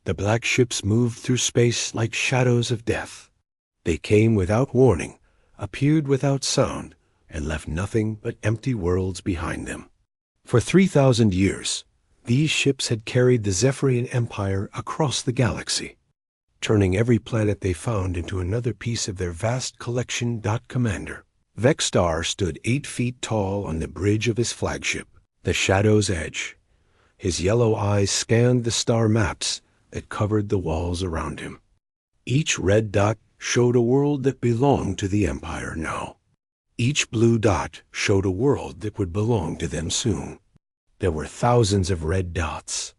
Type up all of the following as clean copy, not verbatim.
The black ships moved through space like shadows of death. They came without warning, appeared without sound, and left nothing but empty worlds behind them. For 3,000 years, these ships had carried the Zephyrian Empire across the galaxy, turning every planet they found into another piece of their vast collection. Commander Vexstar stood 8 feet tall on the bridge of his flagship, the Shadow's Edge. His yellow eyes scanned the star maps that covered the walls around him. Each red dot showed a world that belonged to the Empire now. Each blue dot showed a world that would belong to them soon. There were thousands of red dots.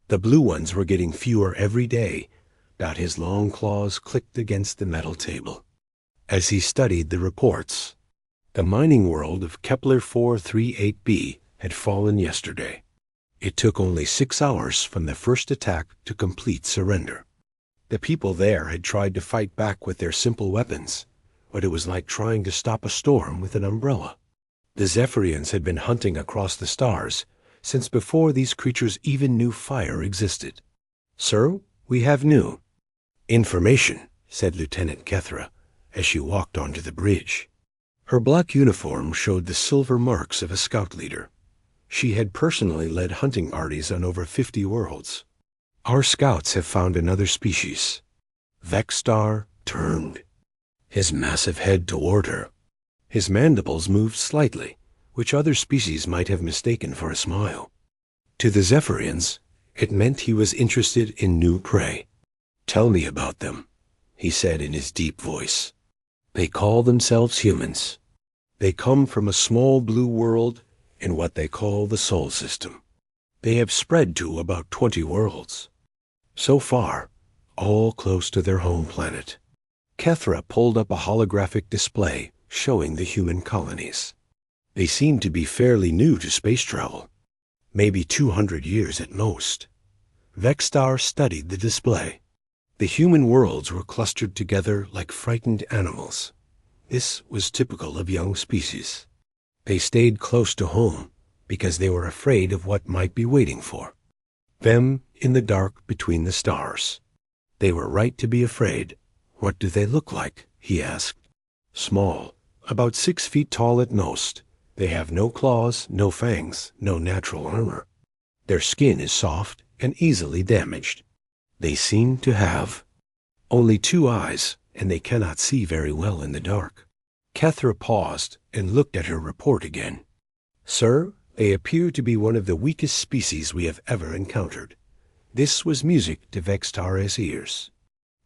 The blue ones were getting fewer every day. His long claws clicked against the metal table. As he studied the reports, the mining world of Kepler 438b had fallen yesterday. It took only 6 hours from the first attack to complete surrender. The people there had tried to fight back with their simple weapons, but it was like trying to stop a storm with an umbrella. The Zephyrians had been hunting across the stars since before these creatures even knew fire existed. "Sir, we have new information," said Lieutenant Kethra as she walked onto the bridge. Her black uniform showed the silver marks of a scout leader. She had personally led hunting parties on over 50 worlds. "Our scouts have found another species." Vexstar turned, his massive head toward her. His mandibles moved slightly, which other species might have mistaken for a smile. To the Zephyrians, it meant he was interested in new prey. "Tell me about them," he said in his deep voice. "They call themselves humans. They come from a small blue world in what they call the Sol System. They have spread to about 20 worlds. So far, all close to their home planet." Kethra pulled up a holographic display showing the human colonies. They seemed to be fairly new to space travel, maybe 200 years at most. Vexstar studied the display. The human worlds were clustered together like frightened animals. This was typical of young species. They stayed close to home because they were afraid of what might be waiting for them in the dark between the stars. They were right to be afraid. "What do they look like?" he asked. "Small, about 6 feet tall at most. They have no claws, no fangs, no natural armor. Their skin is soft and easily damaged. They seem to have only 2 eyes, and they cannot see very well in the dark." Kethra paused and looked at her report again. "Sir, they appear to be one of the weakest species we have ever encountered." This was music to Vexstar's ears.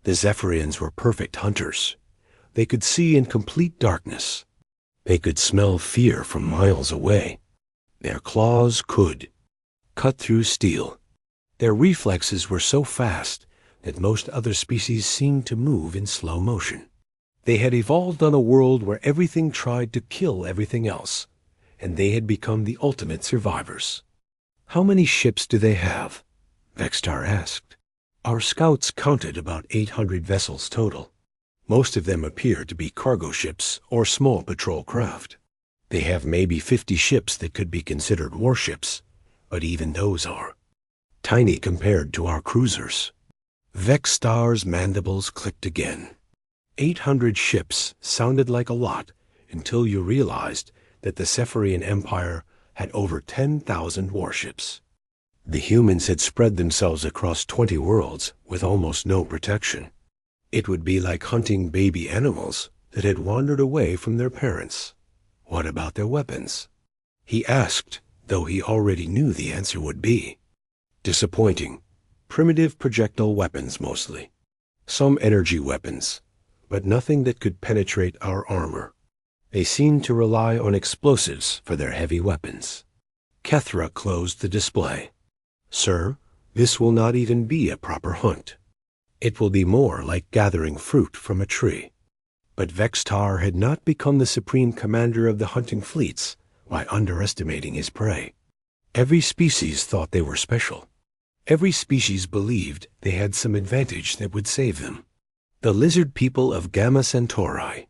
The Zephyrians were perfect hunters. They could see in complete darkness. They could smell fear from miles away. Their claws could cut through steel. Their reflexes were so fast that most other species seemed to move in slow motion. They had evolved on a world where everything tried to kill everything else, and they had become the ultimate survivors. "How many ships do they have?" Vexstar asked. "Our scouts counted about 800 vessels total. Most of them appear to be cargo ships or small patrol craft. They have maybe 50 ships that could be considered warships, but even those are tiny compared to our cruisers." Vexstar's mandibles clicked again. 800 ships sounded like a lot until you realized that the Zephyrian Empire had over 10,000 warships. The humans had spread themselves across 20 worlds with almost no protection. It would be like hunting baby animals that had wandered away from their parents. What about their weapons? He asked, though he already knew the answer would be disappointing. Primitive projectile weapons mostly. Some energy weapons, but nothing that could penetrate our armor. They seemed to rely on explosives for their heavy weapons. Kethra closed the display. "Sir, this will not even be a proper hunt. It will be more like gathering fruit from a tree." But Vexstar had not become the supreme commander of the hunting fleets by underestimating his prey. Every species thought they were special. Every species believed they had some advantage that would save them. The lizard people of Gamma Centauri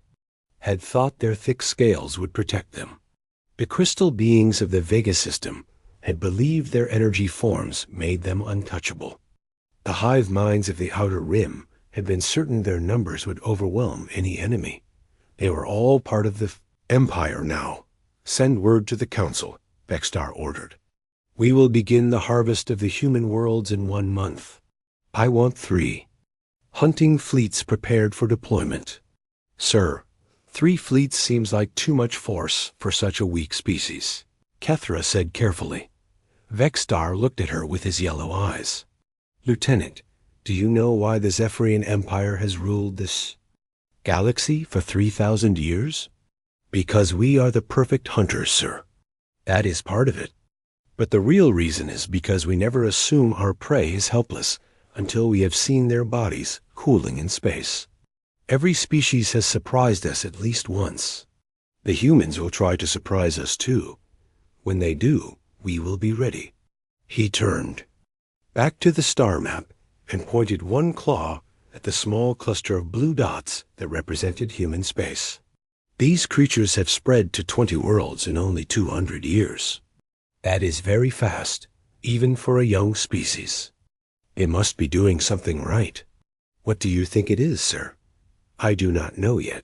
had thought their thick scales would protect them. The crystal beings of the Vega system had believed their energy forms made them untouchable. The hive minds of the Outer Rim had been certain their numbers would overwhelm any enemy. They were all part of the Empire now. Send word to the Council, Vexstar ordered. We will begin the harvest of the human worlds in 1 month. I want 3. Hunting fleets prepared for deployment. Sir, 3 fleets seems like too much force for such a weak species, Kethra said carefully. Vexstar looked at her with his yellow eyes. Lieutenant, do you know why the Zephyrian Empire has ruled this galaxy for 3,000 years? Because we are the perfect hunters, sir. That is part of it. But the real reason is because we never assume our prey is helpless until we have seen their bodies cooling in space. Every species has surprised us at least once. The humans will try to surprise us too. When they do, we will be ready. He turned back to the star map and pointed one claw at the small cluster of blue dots that represented human space. These creatures have spread to 20 worlds in only 200 years. That is very fast, even for a young species. It must be doing something right. What do you think it is, sir? I do not know yet,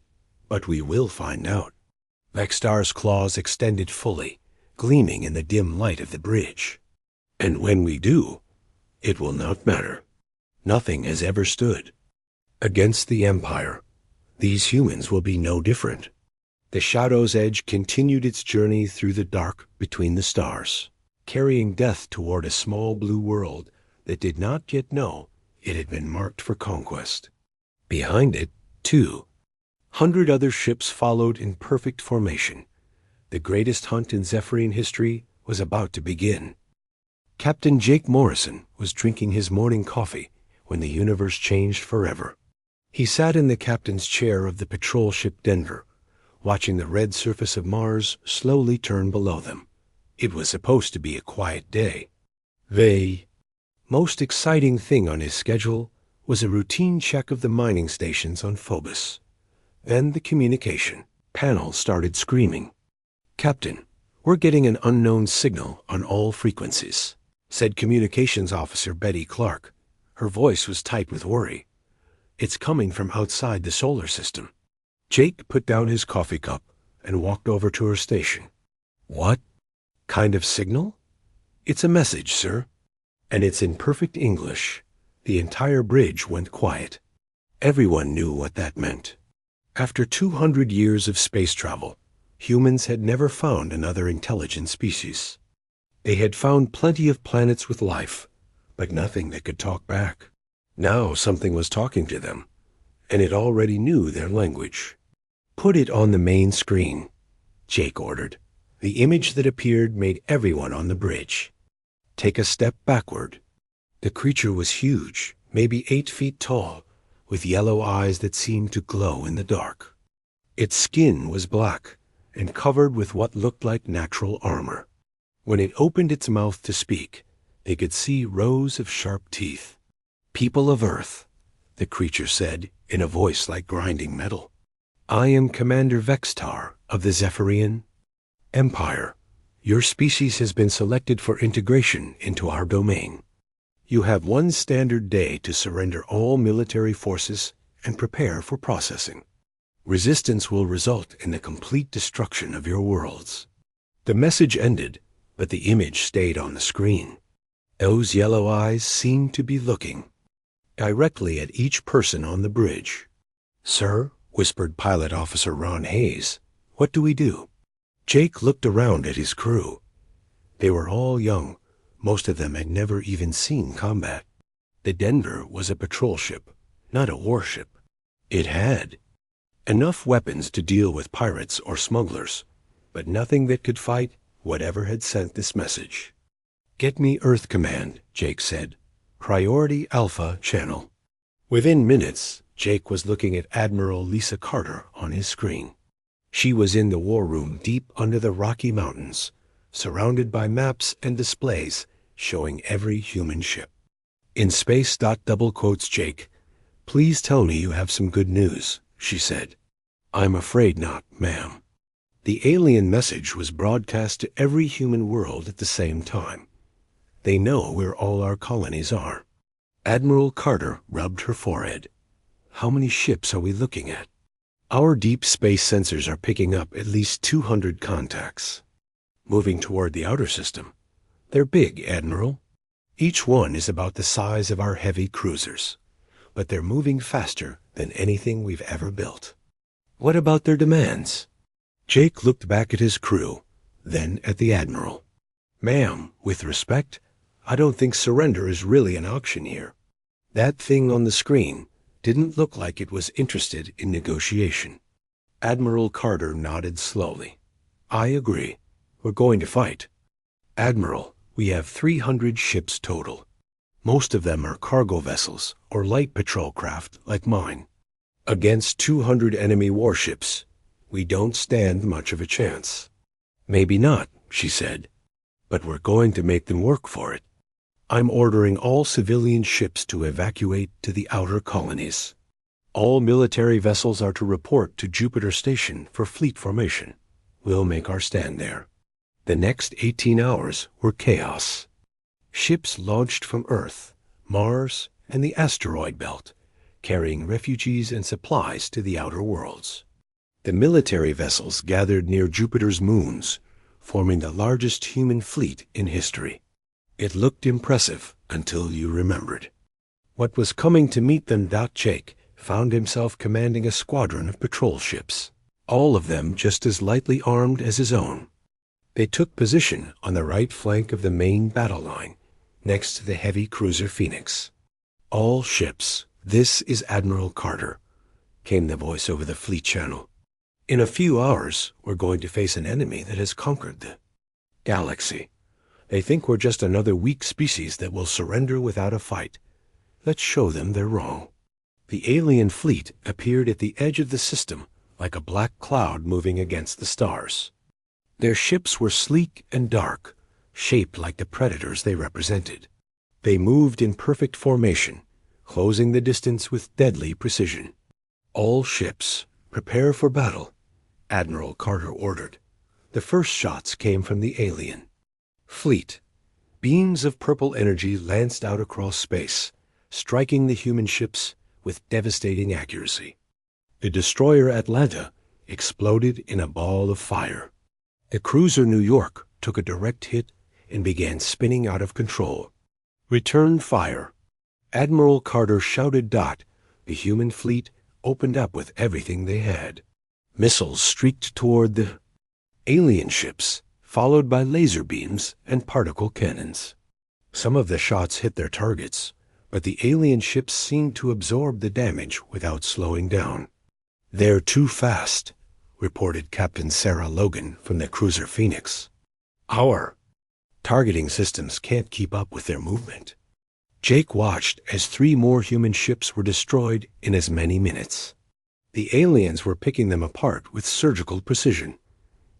but we will find out. Vexstar's claws extended fully, gleaming in the dim light of the bridge. And when we do, it will not matter. Nothing has ever stood against the Empire. These humans will be no different. The Shadow's Edge continued its journey through the dark between the stars, carrying death toward a small blue world that did not yet know it had been marked for conquest. Behind it, 200 other ships followed in perfect formation. The greatest hunt in Zephyrian history was about to begin. Captain Jake Morrison was drinking his morning coffee when the universe changed forever. He sat in the captain's chair of the patrol ship Denver, watching the red surface of Mars slowly turn below them. It was supposed to be a quiet day. The most exciting thing on his schedule was a routine check of the mining stations on Phobos. Then the communication panel started screaming. Captain, we're getting an unknown signal on all frequencies, said Communications Officer Betty Clark. Her voice was tight with worry. It's coming from outside the solar system. Jake put down his coffee cup and walked over to her station. What kind of signal? It's a message, sir. And it's in perfect English. The entire bridge went quiet. Everyone knew what that meant. After 200 years of space travel, humans had never found another intelligent species. They had found plenty of planets with life, but nothing that could talk back. Now something was talking to them, and it already knew their language. Put it on the main screen, Jake ordered. The image that appeared made everyone on the bridge take a step backward. The creature was huge, maybe 8 feet tall, with yellow eyes that seemed to glow in the dark. Its skin was black and covered with what looked like natural armor. When it opened its mouth to speak, they could see rows of sharp teeth. People of Earth, the creature said in a voice like grinding metal. I am Commander Vexstar of the Zephyrian Empire. Your species has been selected for integration into our domain. You have 1 standard day to surrender all military forces and prepare for processing. Resistance will result in the complete destruction of your worlds. The message ended, but the image stayed on the screen. Those yellow eyes seemed to be looking directly at each person on the bridge. Sir, whispered Pilot Officer Ron Hayes, what do we do? Jake looked around at his crew. They were all young. Most of them had never even seen combat. The Denver was a patrol ship, not a warship. It had enough weapons to deal with pirates or smugglers, but nothing that could fight whatever had sent this message. Get me Earth Command, Jake said. Priority Alpha Channel. Within minutes, Jake was looking at Admiral Lisa Carter on his screen. She was in the war room deep under the Rocky Mountains, surrounded by maps and displays showing every human ship. In space. Double quotes Jake. Please tell me you have some good news, she said. I'm afraid not, ma'am. The alien message was broadcast to every human world at the same time. They know where all our colonies are. Admiral Carter rubbed her forehead. How many ships are we looking at? Our deep space sensors are picking up at least 200 contacts. Moving toward the outer system. They're big, Admiral. Each one is about the size of our heavy cruisers. But they're moving faster than anything we've ever built. What about their demands? Jake looked back at his crew, then at the Admiral. Ma'am, with respect, I don't think surrender is really an option here. That thing on the screen didn't look like it was interested in negotiation. Admiral Carter nodded slowly. I agree. We're going to fight. Admiral, we have 300 ships total. Most of them are cargo vessels or light patrol craft like mine. Against 200 enemy warships, we don't stand much of a chance. Maybe not, she said, but we're going to make them work for it. I'm ordering all civilian ships to evacuate to the outer colonies. All military vessels are to report to Jupiter Station for fleet formation. We'll make our stand there. The next 18 hours were chaos. Ships launched from Earth, Mars, and the asteroid belt, carrying refugees and supplies to the outer worlds. The military vessels gathered near Jupiter's moons, forming the largest human fleet in history. It looked impressive until you remembered. What was coming to meet them? Jake found himself commanding a squadron of patrol ships, all of them just as lightly armed as his own. They took position on the right flank of the main battle line, next to the heavy cruiser Phoenix. All ships, this is Admiral Carter, came the voice over the fleet channel. In a few hours, we're going to face an enemy that has conquered the galaxy. They think we're just another weak species that will surrender without a fight. Let's show them they're wrong. The alien fleet appeared at the edge of the system like a black cloud moving against the stars. Their ships were sleek and dark, shaped like the predators they represented. They moved in perfect formation, closing the distance with deadly precision. All ships, prepare for battle, Admiral Carter ordered. The first shots came from the alien fleet. Beams of purple energy lanced out across space, striking the human ships with devastating accuracy. The destroyer Atlanta exploded in a ball of fire. The cruiser New York took a direct hit and began spinning out of control. Return fire. Admiral Carter shouted. The human fleet opened up with everything they had. Missiles streaked toward the alien ships, followed by laser beams and particle cannons. Some of the shots hit their targets, but the alien ships seemed to absorb the damage without slowing down. They're too fast, reported Captain Sarah Logan from the cruiser Phoenix. Our targeting systems can't keep up with their movement. Jake watched as 3 more human ships were destroyed in as many minutes. The aliens were picking them apart with surgical precision.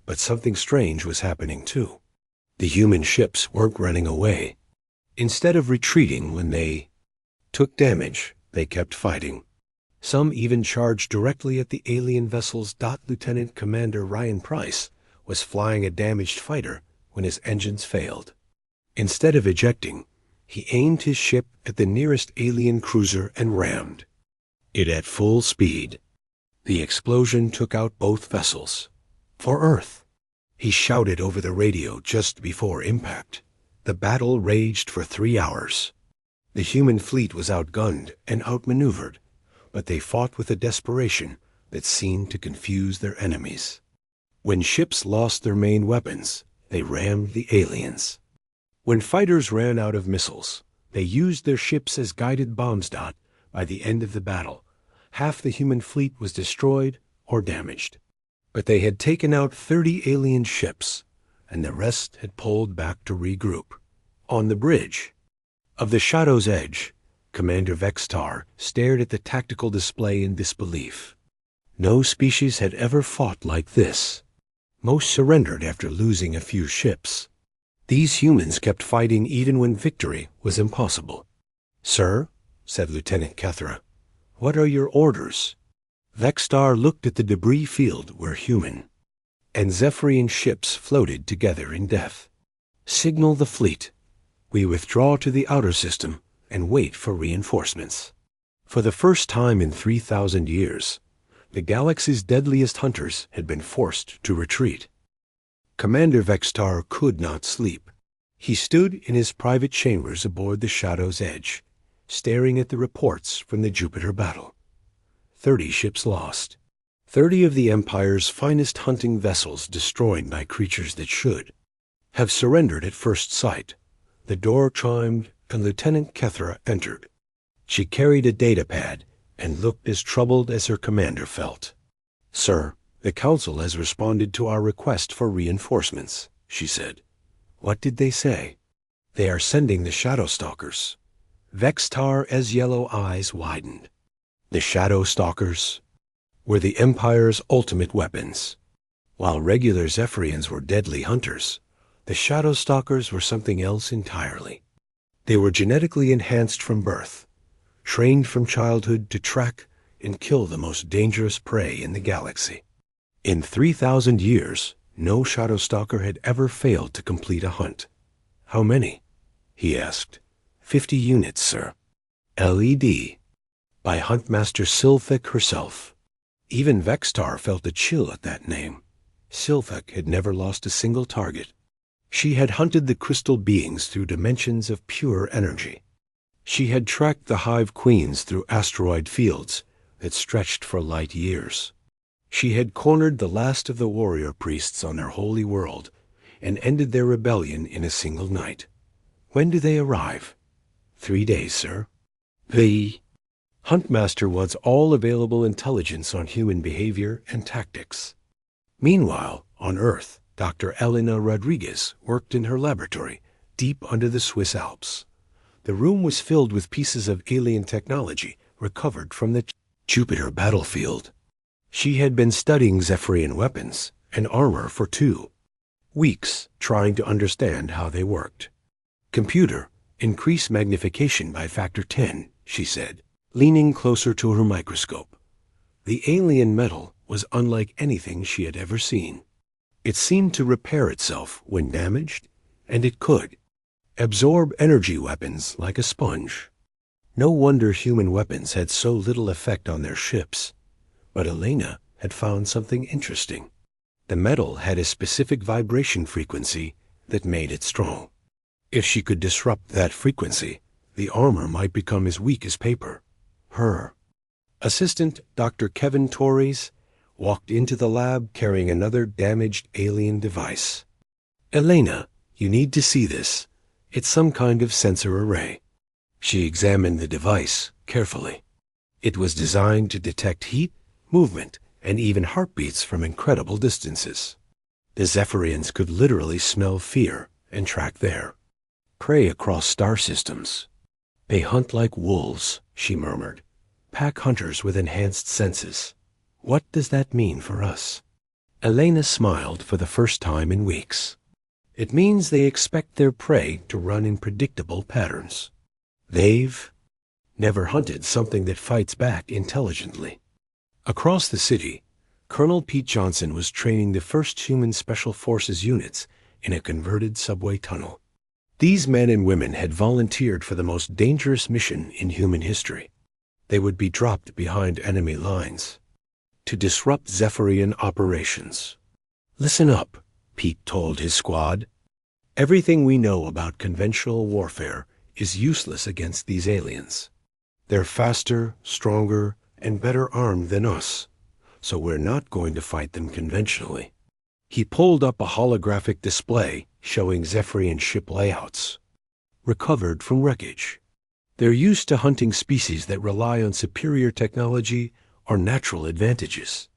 But something strange was happening too. The human ships weren't running away. Instead of retreating when they took damage, they kept fighting. Some even charged directly at the alien vessels. Lieutenant Commander Ryan Price was flying a damaged fighter when his engines failed. Instead of ejecting, he aimed his ship at the nearest alien cruiser and rammed it at full speed. The explosion took out both vessels. For Earth, he shouted over the radio just before impact. The battle raged for 3 hours. The human fleet was outgunned and outmaneuvered, but they fought with a desperation that seemed to confuse their enemies. When ships lost their main weapons, they rammed the aliens. When fighters ran out of missiles, they used their ships as guided bombs. By the end of the battle, half the human fleet was destroyed or damaged. But they had taken out 30 alien ships, and the rest had pulled back to regroup. On the bridge of the Shadow's Edge, Commander Vextar stared at the tactical display in disbelief. No species had ever fought like this. Most surrendered after losing a few ships. These humans kept fighting even when victory was impossible. "Sir," said Lieutenant Kethra, "what are your orders?" Vextar looked at the debris field where human and Zephyrian ships floated together in death. "Signal the fleet. We withdraw to the outer system and wait for reinforcements. For the first time in 3,000 years, the galaxy's deadliest hunters had been forced to retreat. Commander Vextar could not sleep. He stood in his private chambers aboard the Shadow's Edge, staring at the reports from the Jupiter battle. 30 ships lost. 30 of the Empire's finest hunting vessels destroyed by creatures that should have surrendered at first sight. The door chimed, and Lieutenant Kethra entered. She carried a datapad and looked as troubled as her commander felt. "Sir, the Council has responded to our request for reinforcements," she said. "What did they say?" "They are sending the Shadow Stalkers." Vextar's yellow eyes widened. The Shadow Stalkers were the Empire's ultimate weapons. While regular Zephyrians were deadly hunters, the Shadow Stalkers were something else entirely. They were genetically enhanced from birth, trained from childhood to track and kill the most dangerous prey in the galaxy. In 3,000 years, no Shadow Stalker had ever failed to complete a hunt. "How many?" he asked. 50 units, sir. LED. By Huntmaster Sylphek herself. Even Vextar felt a chill at that name. Sylphek had never lost a single target. She had hunted the crystal beings through dimensions of pure energy. She had tracked the Hive Queens through asteroid fields that stretched for light years. She had cornered the last of the warrior priests on their holy world and ended their rebellion in a single night. "When do they arrive?" 3 days, sir. The Huntmaster wants all available intelligence on human behavior and tactics. Meanwhile, on Earth, Dr. Elena Rodriguez worked in her laboratory, deep under the Swiss Alps. The room was filled with pieces of alien technology recovered from the Jupiter battlefield. She had been studying Zephyrian weapons and armor for 2 weeks, trying to understand how they worked. "Computer, increase magnification by factor 10, she said, leaning closer to her microscope. The alien metal was unlike anything she had ever seen. It seemed to repair itself when damaged, and it could absorb energy weapons like a sponge. No wonder human weapons had so little effect on their ships. But Elena had found something interesting. The metal had a specific vibration frequency that made it strong. If she could disrupt that frequency, the armor might become as weak as paper. Her assistant, Dr. Kevin Torres, walked into the lab carrying another damaged alien device. "Elena, you need to see this. It's some kind of sensor array." She examined the device carefully. It was designed to detect heat, movement, and even heartbeats from incredible distances. The Zephyrians could literally smell fear and track their prey across star systems. "They hunt like wolves," she murmured. "Pack hunters with enhanced senses. What does that mean for us?" Elena smiled for the first time in weeks. "It means they expect their prey to run in predictable patterns. They've never hunted something that fights back intelligently." Across the city, Colonel Pete Johnson was training the first human Special Forces units in a converted subway tunnel. These men and women had volunteered for the most dangerous mission in human history. They would be dropped behind enemy lines to disrupt Zephyrian operations. "Listen up," Pete told his squad. "Everything we know about conventional warfare is useless against these aliens. They're faster, stronger, and better armed than us, so we're not going to fight them conventionally." He pulled up a holographic display showing Zephyrian ship layouts, recovered from wreckage. "They're used to hunting species that rely on superior technology or natural advantages.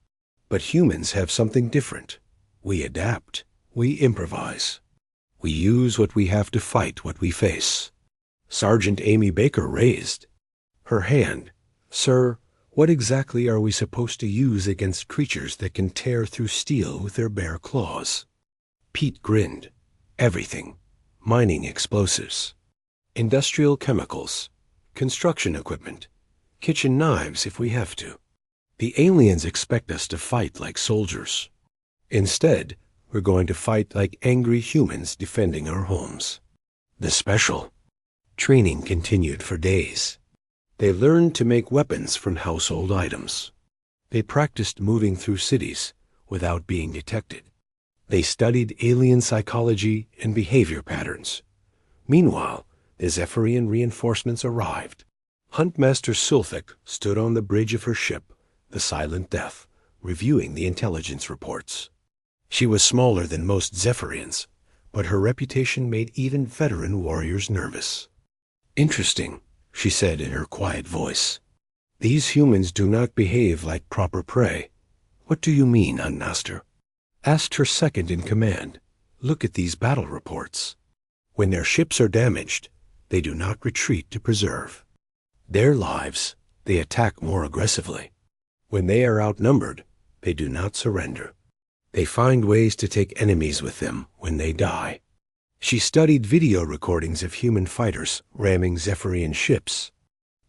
But humans have something different. We adapt. We improvise. We use what we have to fight what we face." Sergeant Amy Baker raised her hand. "Sir, what exactly are we supposed to use against creatures that can tear through steel with their bare claws?" Pete grinned. "Everything. Mining explosives, industrial chemicals, construction equipment, kitchen knives if we have to. The aliens expect us to fight like soldiers. Instead, we're going to fight like angry humans defending our homes." The special Training continued for days. They learned to make weapons from household items. They practiced moving through cities without being detected. They studied alien psychology and behavior patterns. Meanwhile, the Zephyrian reinforcements arrived. Huntmaster Sulfek stood on the bridge of her ship, the Silent Death, reviewing the intelligence reports. She was smaller than most Zephyrians, but her reputation made even veteran warriors nervous. "Interesting," she said in her quiet voice. "These humans do not behave like proper prey." "What do you mean, Huntmaster?" Asked her second in command. "Look at these battle reports. When their ships are damaged, they do not retreat to preserve their lives. They attack more aggressively. When they are outnumbered, they do not surrender. They find ways to take enemies with them when they die." She studied video recordings of human fighters ramming Zephyrian ships.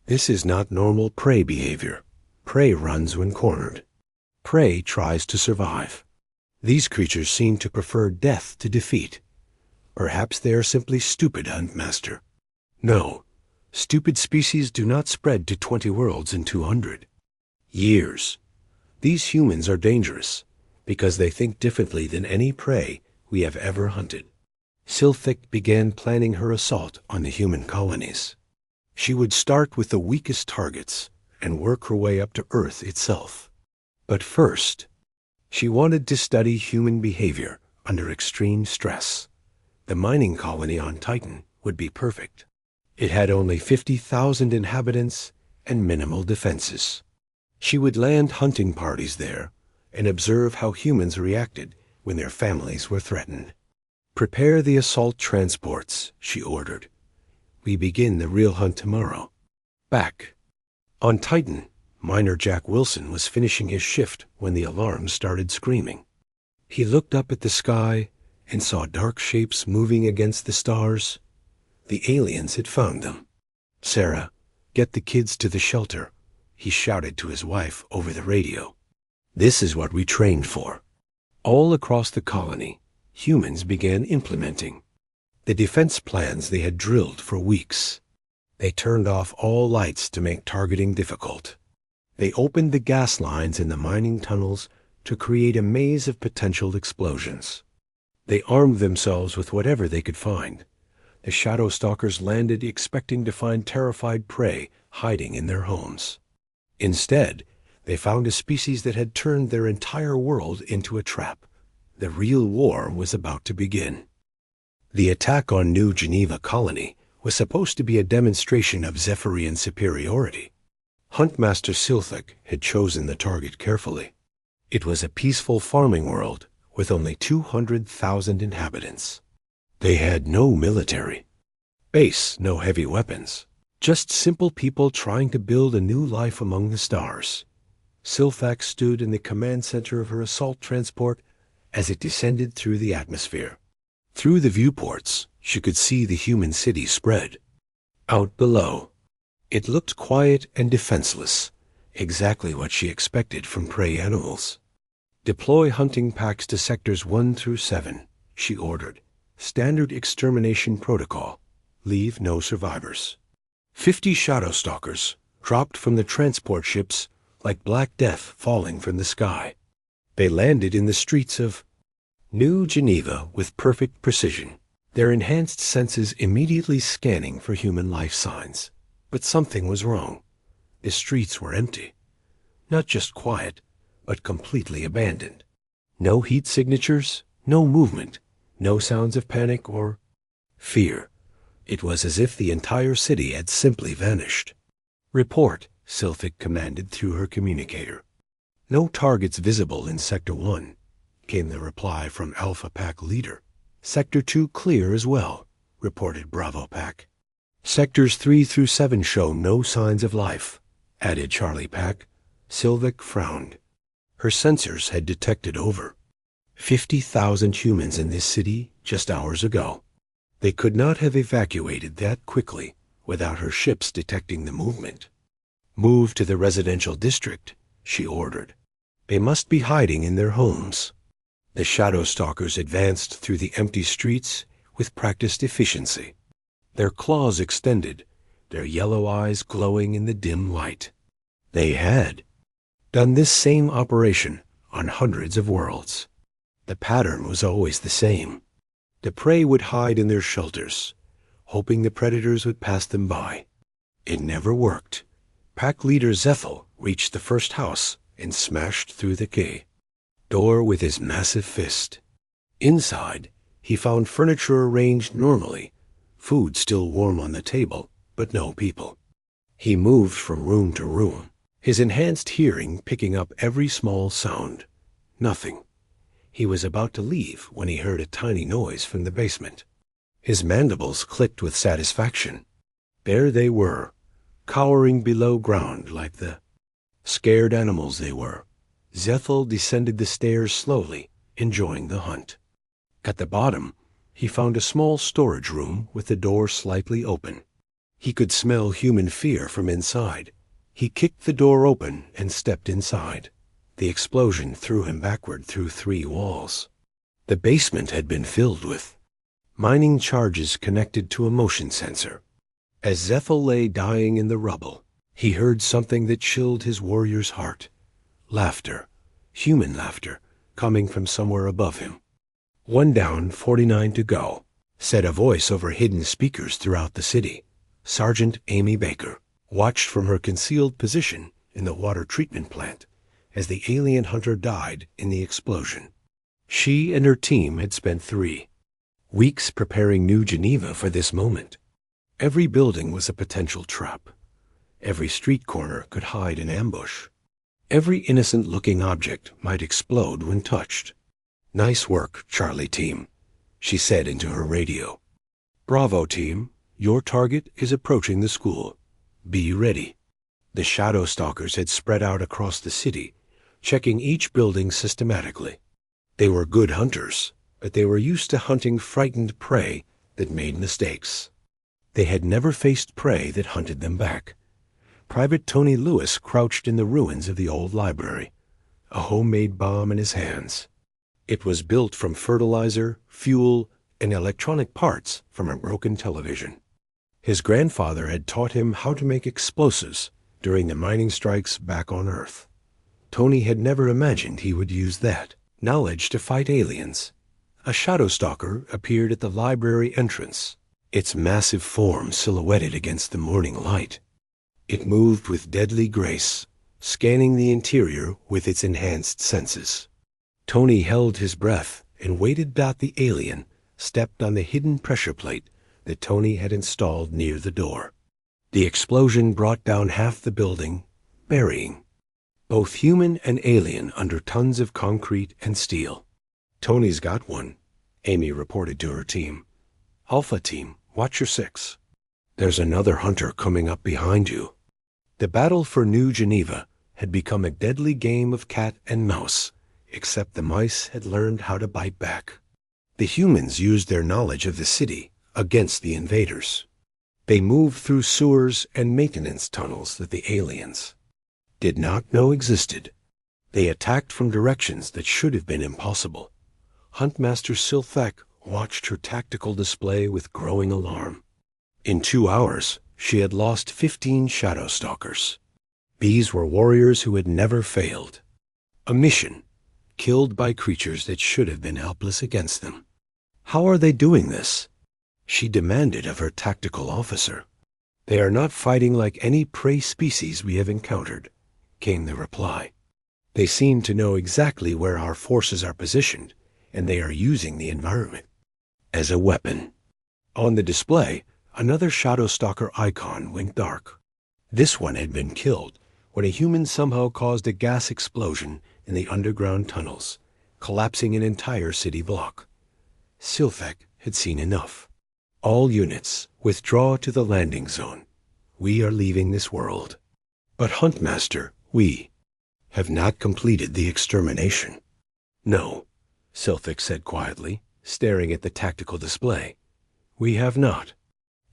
This is not normal prey behavior. Prey runs when cornered. Prey tries to survive. These creatures seem to prefer death to defeat. Perhaps they are simply stupid, Huntmaster. No, stupid species do not spread to 20 worlds in 200 years. These humans are dangerous because they think differently than any prey we have ever hunted. Silthik began planning her assault on the human colonies. She would start with the weakest targets and work her way up to Earth itself. But first, she wanted to study human behavior under extreme stress. The mining colony on Titan would be perfect. It had only 50,000 inhabitants and minimal defenses. She would land hunting parties there and observe how humans reacted when their families were threatened. "Prepare the assault transports," she ordered. "We begin the real hunt tomorrow." Back on Titan, Miner Jack Wilson was finishing his shift when the alarm started screaming. He looked up at the sky and saw dark shapes moving against the stars. The aliens had found them. "Sarah, get the kids to the shelter," he shouted to his wife over the radio. "This is what we trained for." All across the colony, humans began implementing the defense plans they had drilled for weeks. They turned off all lights to make targeting difficult. They opened the gas lines in the mining tunnels to create a maze of potential explosions. They armed themselves with whatever they could find. The shadow stalkers landed expecting to find terrified prey hiding in their homes. Instead, they found a species that had turned their entire world into a trap. The real war was about to begin. The attack on New Geneva Colony was supposed to be a demonstration of Zephyrian superiority. Huntmaster Silthik had chosen the target carefully. It was a peaceful farming world with only 200,000 inhabitants. They had no military base, no heavy weapons, just simple people trying to build a new life among the stars. Silthak stood in the command center of her assault transport as it descended through the atmosphere. Through the viewports, she could see the human city spread out below. It looked quiet and defenseless, exactly what she expected from prey animals. "Deploy hunting packs to sectors 1 through 7, she ordered. "Standard extermination protocol. Leave no survivors." 50 shadow stalkers dropped from the transport ships like Black Death falling from the sky. They landed in the streets of New Geneva with perfect precision, their enhanced senses immediately scanning for human life signs. But something was wrong. The streets were empty. Not just quiet, but completely abandoned. No heat signatures, no movement, no sounds of panic or fear. It was as if the entire city had simply vanished. "Report," Silthik commanded through her communicator. "No targets visible in Sector 1, came the reply from Alpha Pack leader. "Sector 2 clear as well," reported Bravo Pack. "Sectors 3 through 7 show no signs of life," added Charlie Pack. Silthik frowned. Her sensors had detected over 50,000 humans in this city just hours ago. They could not have evacuated that quickly without her ships detecting the movement. "Move to the residential district," she ordered. "They must be hiding in their homes." The shadow stalkers advanced through the empty streets with practiced efficiency. their claws extended, their yellow eyes glowing in the dim light. They had done this same operation on hundreds of worlds. The pattern was always the same. The prey would hide in their shelters, hoping the predators would pass them by. It never worked. Pack leader Zethel reached the first house and smashed through the door with his massive fist. Inside, he found furniture arranged normally, food still warm on the table, but no people. He moved from room to room, his enhanced hearing picking up every small sound. Nothing. He was about to leave when he heard a tiny noise from the basement. His mandibles clicked with satisfaction. There they were, cowering below ground like the scared animals they were. Zethel descended the stairs slowly, enjoying the hunt. At the bottom, he found a small storage room with the door slightly open. He could smell human fear from inside. He kicked the door open and stepped inside. The explosion threw him backward through 3 walls. The basement had been filled with mining charges connected to a motion sensor. As Zethel lay dying in the rubble, he heard something that chilled his warrior's heart. Laughter, human laughter, coming from somewhere above him. 1 down, 49 to go, said a voice over hidden speakers throughout the city. Sergeant Amy Baker watched from her concealed position in the water treatment plant as the alien hunter died in the explosion. She and her team had spent 3 weeks preparing New Geneva for this moment. Every building was a potential trap. Every street corner could hide an ambush. Every innocent-looking object might explode when touched. "Nice work, Charlie team," she said into her radio. "Bravo team, your target is approaching the school. Be ready." The shadow stalkers had spread out across the city, checking each building systematically. They were good hunters, but they were used to hunting frightened prey that made mistakes. They had never faced prey that hunted them back. Private Tony Lewis crouched in the ruins of the old library, a homemade bomb in his hands. It was built from fertilizer, fuel, and electronic parts from a broken television. His grandfather had taught him how to make explosives during the mining strikes back on Earth. Tony had never imagined he would use that knowledge to fight aliens. A shadow stalker appeared at the library entrance, its massive form silhouetted against the morning light. It moved with deadly grace, scanning the interior with its enhanced senses. Tony held his breath and waited. The alien stepped on the hidden pressure plate that Tony had installed near the door. The explosion brought down half the building, burying both human and alien under tons of concrete and steel. "Tony's got one," Amy reported to her team. "Alpha team, watch your 6. There's another hunter coming up behind you." The battle for New Geneva had become a deadly game of cat and mouse, except the mice had learned how to bite back. The humans used their knowledge of the city against the invaders. They moved through sewers and maintenance tunnels that the aliens did not know existed. They attacked from directions that should have been impossible. Huntmaster Silthak watched her tactical display with growing alarm. In 2 hours, she had lost 15 shadow stalkers. These were warriors who had never failed. A mission, killed by creatures that should have been helpless against them. "How are they doing this?" she demanded of her tactical officer. "They are not fighting like any prey species we have encountered," came the reply. "They seem to know exactly where our forces are positioned, and they are using the environment as a weapon." On the display, another shadow stalker icon went dark. This one had been killed when a human somehow caused a gas explosion in the underground tunnels, collapsing an entire city block. Silthak had seen enough. "All units, withdraw to the landing zone. We are leaving this world." "But Huntmaster, we have not completed the extermination." "No," Silthak said quietly, staring at the tactical display. "We have not,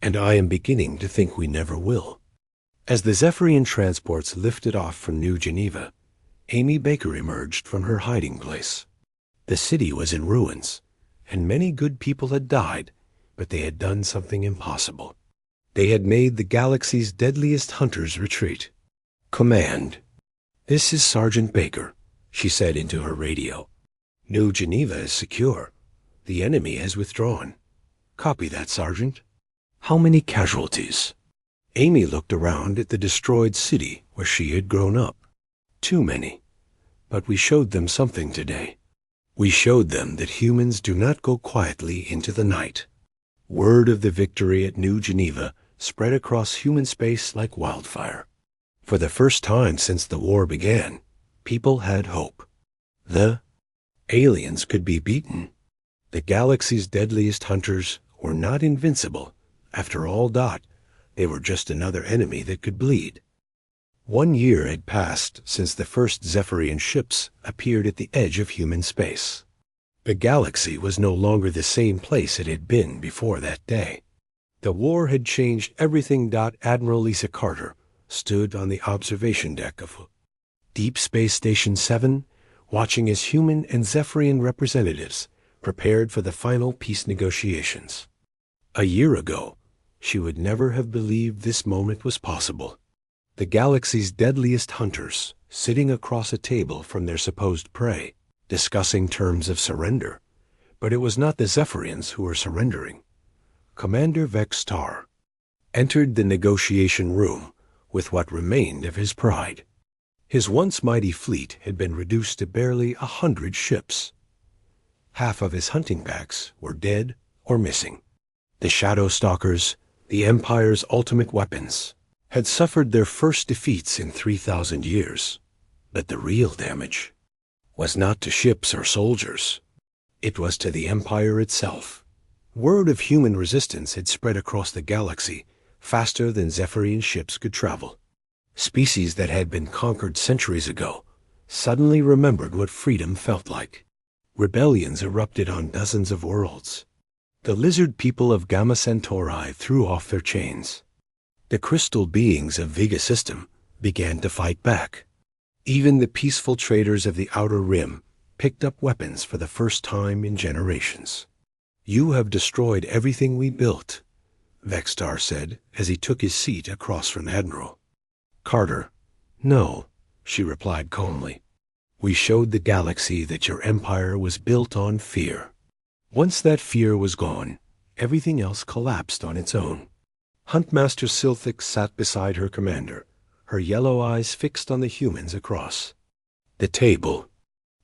and I am beginning to think we never will." As the Zephyrian transports lifted off from New Geneva, Amy Baker emerged from her hiding place. The city was in ruins, and many good people had died, but they had done something impossible. They had made the galaxy's deadliest hunters retreat. "Command. This is Sergeant Baker," she said into her radio. "New Geneva is secure. The enemy has withdrawn." "Copy that, Sergeant." "How many casualties?" Amy looked around at the destroyed city where she had grown up. "Too many. But we showed them something today. We showed them that humans do not go quietly into the night." Word of the victory at New Geneva spread across human space like wildfire. For the first time since the war began, people had hope. The aliens could be beaten. The galaxy's deadliest hunters were not invincible. After all, they were just another enemy that could bleed. 1 year had passed since the first Zephyrian ships appeared at the edge of human space. The galaxy was no longer the same place it had been before that day. The war had changed everything. Admiral Lisa Carter stood on the observation deck of Deep Space Station 7, watching as human and Zephyrian representatives prepared for the final peace negotiations. A year ago, she would never have believed this moment was possible. The galaxy's deadliest hunters, sitting across a table from their supposed prey, discussing terms of surrender. But it was not the Zephyrians who were surrendering. Commander Vextar entered the negotiation room with what remained of his pride. His once mighty fleet had been reduced to barely 100 ships. Half of his hunting packs were dead or missing. The Shadow Stalkers, the Empire's ultimate weapons, had suffered their first defeats in 3,000 years. But the real damage was not to ships or soldiers. It was to the Empire itself. Word of human resistance had spread across the galaxy faster than Zephyrian ships could travel. Species that had been conquered centuries ago suddenly remembered what freedom felt like. Rebellions erupted on dozens of worlds. The lizard people of Gamma Centauri threw off their chains. The crystal beings of Vega System began to fight back. Even the peaceful traders of the Outer Rim picked up weapons for the first time in generations. "You have destroyed everything we built," Vextar said as he took his seat across from Admiral Carter. "No," she replied calmly. "We showed the galaxy that your empire was built on fear. Once that fear was gone, everything else collapsed on its own." Huntmaster Silthic sat beside her commander, her yellow eyes fixed on the humans across the table.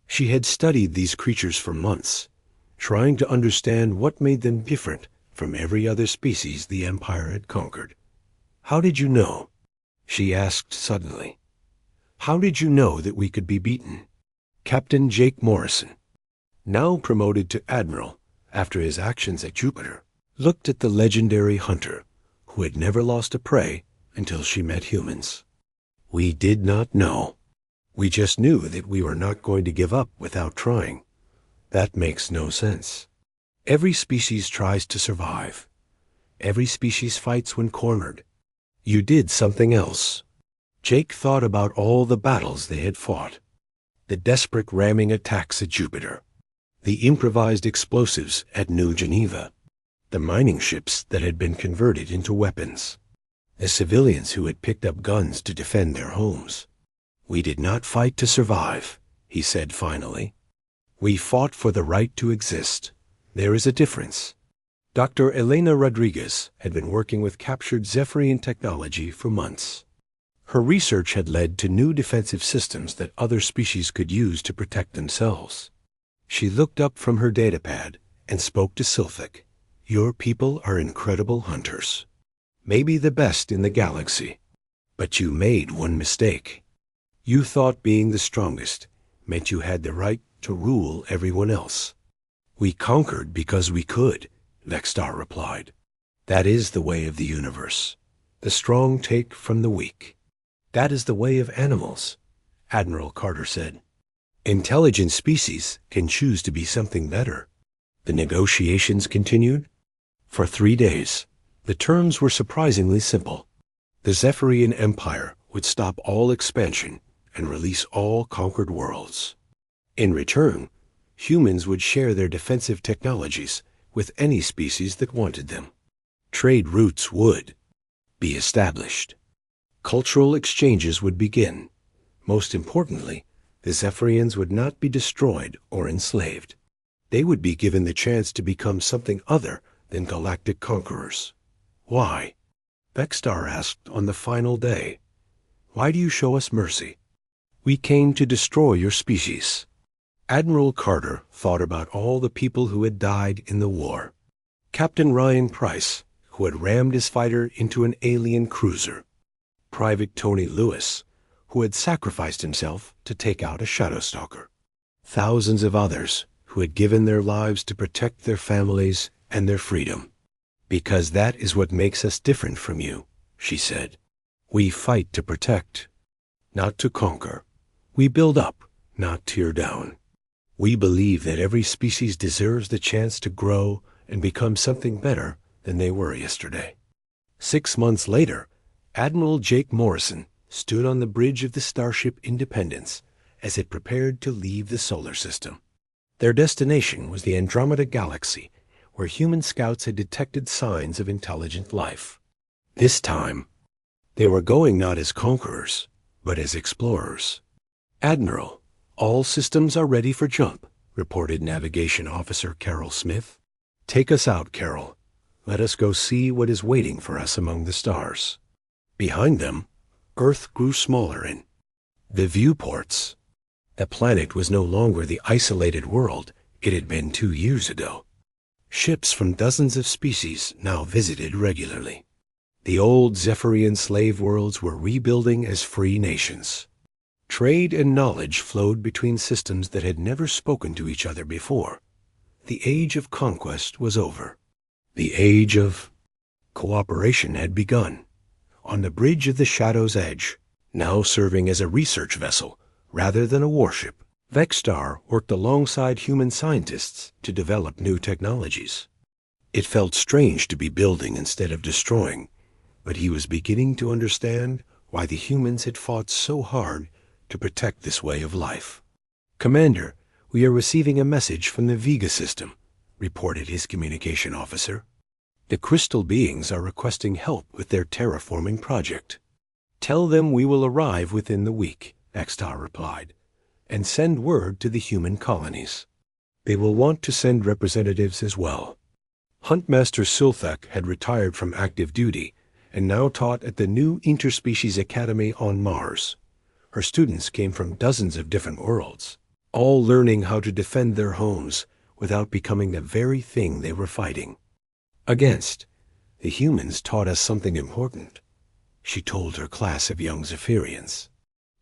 She had studied these creatures for months, trying to understand what made them different from every other species the Empire had conquered. "How did you know?" she asked suddenly. "How did you know that we could be beaten?" Captain Jake Morrison, now promoted to Admiral after his actions at Jupiter, looked at the legendary hunter who had never lost a prey until she met humans. "We did not know. We just knew that we were not going to give up without trying. That makes no sense. Every species tries to survive. Every species fights when cornered. You did something else." Jake thought about all the battles they had fought. The desperate ramming attacks at Jupiter. The improvised explosives at New Geneva. The mining ships that had been converted into weapons. The civilians who had picked up guns to defend their homes. "We did not fight to survive," he said finally. "We fought for the right to exist. There is a difference." Dr. Elena Rodriguez had been working with captured Zephyrian technology for months. Her research had led to new defensive systems that other species could use to protect themselves. She looked up from her datapad and spoke to Silthic. "Your people are incredible hunters. Maybe the best in the galaxy. But you made one mistake. You thought being the strongest meant you had the right to rule everyone else." "We conquered because we could," Vextar replied. "That is the way of the universe. The strong take from the weak." "That is the way of animals," Admiral Carter said. "Intelligent species can choose to be something better." The negotiations continued. For 3 days, the terms were surprisingly simple. The Zephyrian Empire would stop all expansion and release all conquered worlds. In return, humans would share their defensive technologies with any species that wanted them. Trade routes would be established. Cultural exchanges would begin. Most importantly, the Zephyrians would not be destroyed or enslaved. They would be given the chance to become something other than galactic conquerors. Why? Vexstar asked on the final day. Why do you show us mercy? We came to destroy your species. Admiral Carter thought about all the people who had died in the war. Captain Ryan Price, who had rammed his fighter into an alien cruiser. Private Tony Lewis, who had sacrificed himself to take out a shadow stalker. Thousands of others who had given their lives to protect their families and their freedom. Because that is what makes us different from you, she said. We fight to protect, not to conquer. We build up, not tear down. We believe that every species deserves the chance to grow and become something better than they were yesterday. 6 months later, Admiral Jake Morrison stood on the bridge of the starship Independence as it prepared to leave the solar system. Their destination was the Andromeda Galaxy, where human scouts had detected signs of intelligent life. This time, they were going not as conquerors, but as explorers. Admiral, all systems are ready for jump, reported Navigation Officer Carol Smith. Take us out, Carol. Let us go see what is waiting for us among the stars. Behind them, Earth grew smaller in the viewports. The planet was no longer the isolated world it had been 2 years ago. Ships from dozens of species now visited regularly. The old Zephyrian slave worlds were rebuilding as free nations. Trade and knowledge flowed between systems that had never spoken to each other before. The age of conquest was over. The age of cooperation had begun. On the bridge of the Shadow's Edge, now serving as a research vessel rather than a warship, Vexstar worked alongside human scientists to develop new technologies. It felt strange to be building instead of destroying, but he was beginning to understand why the humans had fought so hard to protect this way of life. Commander, we are receiving a message from the Vega system, reported his communication officer. The crystal beings are requesting help with their terraforming project. Tell them we will arrive within the week, Vexstar replied, and send word to the human colonies. They will want to send representatives as well. Huntmaster Silthak had retired from active duty and now taught at the new Interspecies Academy on Mars. Her students came from dozens of different worlds, all learning how to defend their homes without becoming the very thing they were fighting against. The humans taught us something important, she told her class of young Zephyrians.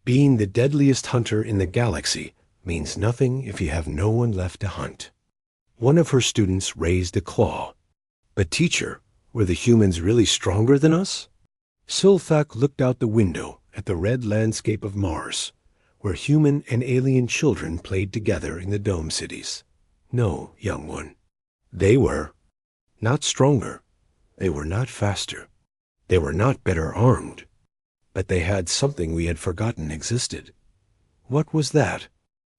Being the deadliest hunter in the galaxy means nothing if you have no one left to hunt. One of her students raised a claw. But teacher, were the humans really stronger than us? Silthak looked out the window at the red landscape of Mars, where human and alien children played together in the dome cities. No, young one. They were not stronger. They were not faster. They were not better armed. But they had something we had forgotten existed. What was that?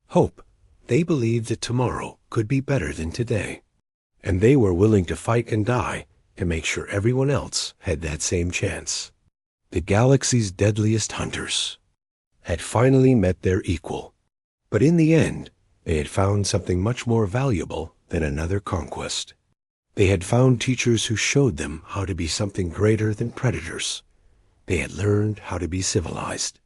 Hope. They believed that tomorrow could be better than today. And they were willing to fight and die to make sure everyone else had that same chance. The galaxy's deadliest hunters had finally met their equal. But in the end, they had found something much more valuable than another conquest. They had found teachers who showed them how to be something greater than predators. They had learned how to be civilized.